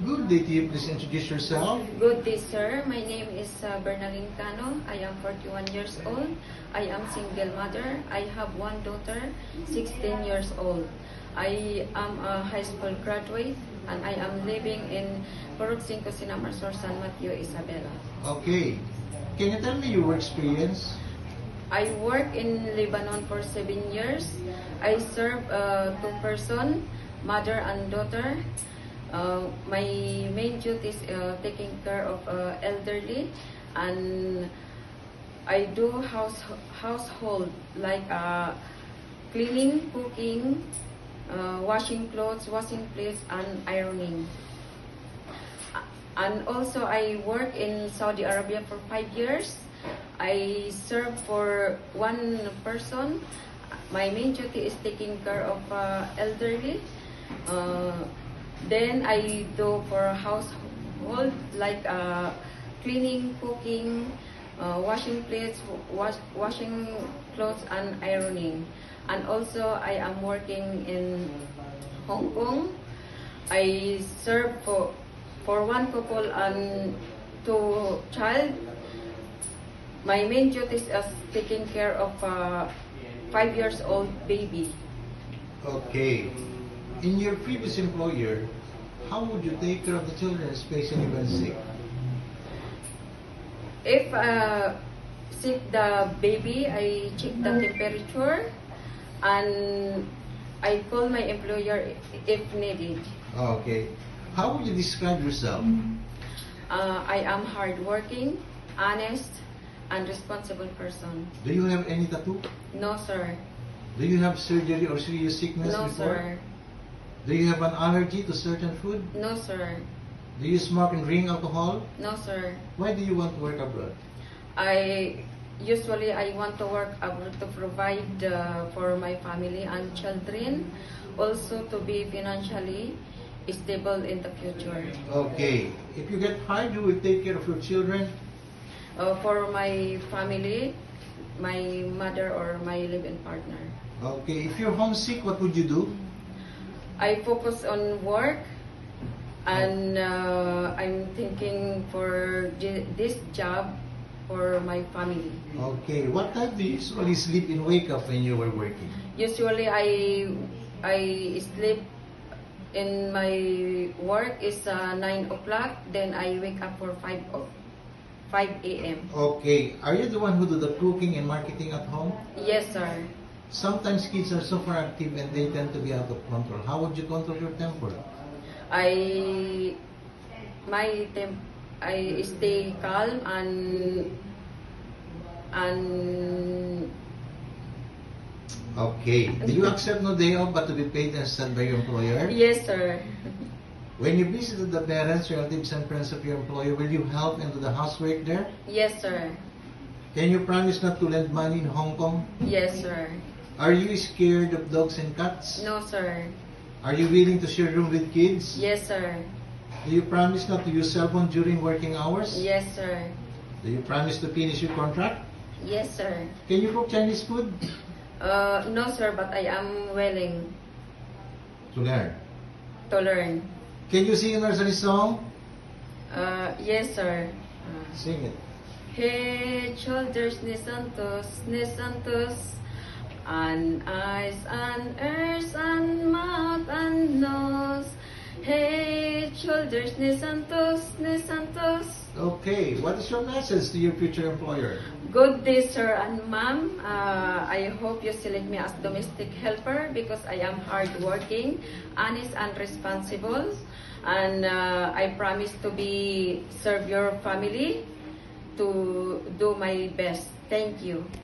Good day to you. Please introduce yourself. Good day, sir. My name is Bernalyn Cano. I am 41 years old. I am single mother. I have one daughter, 16 years old. I am a high school graduate and I am living in Purok 5 Sinamarsor, San Mateo, Isabela. Okay. Can you tell me your work experience? I work in Lebanon for 7 years. I serve two person, mother and daughter. My main duty is taking care of elderly, and I do household like cleaning, cooking, washing clothes, washing plates, and ironing. And also I work in Saudi Arabia for 5 years. I serve for one person. My main duty is taking care of elderly. Then I do for household like cleaning, cooking, washing plates, washing clothes, and ironing. And also I am working in Hong Kong. I serve for one couple and two child. My main duty is taking care of 5 years old baby. Okay. In your previous employer, how would you take care of the children, especially when sick? If sick the baby, I check the temperature and I call my employer if needed. Okay. How would you describe yourself? I am hardworking, honest, and responsible person. Do you have any tattoo? No, sir. Do you have surgery or serious sickness No, before? sir. Do you have an allergy to certain food? No, sir. Do you smoke and drink alcohol? No, sir. Why do you want to work abroad? I want to work abroad to provide for my family and children, also to be financially stable in the future. Okay. If you get hired, who will take care of your children? For my family, my mother or my live-in partner. Okay. If you're homesick, what would you do? I focus on work, and I'm thinking for this job for my family. Okay. What time do you usually sleep and wake up when you were working? Usually, I sleep in my work is 9 o'clock. Then I wake up for 5 a.m. Okay. Are you the one who do the cooking and marketing at home? Yes, sir. Sometimes kids are super active and they tend to be out of control. How would you control your temper? I stay calm and Okay. Do you accept no day off but to be paid and sent by your employer? yes, sir. When you visited the parents, relatives, and friends of your employer, will you help and do the housework there? Yes, sir. Can you promise not to lend money in Hong Kong? Yes, sir. Are you scared of dogs and cats? No, sir. Are you willing to share room with kids? Yes, sir. Do you promise not to use cell phone during working hours? Yes, sir. Do you promise to finish your contract? Yes, sir. Can you cook Chinese food? No, sir, but I am willing To learn. to learn. Can you sing a nursery song? Yes, sir. Sing it. Head, shoulders, knees and toes, and eyes and ears and mouth and nose. Head, shoulders, knees and toes, knees and toes. Okay. What is your message to your future employer? Good day, sir and ma'am. I hope you select me as domestic helper because I am hardworking, honest, and responsible. And I promise to serve your family, to do my best. Thank you.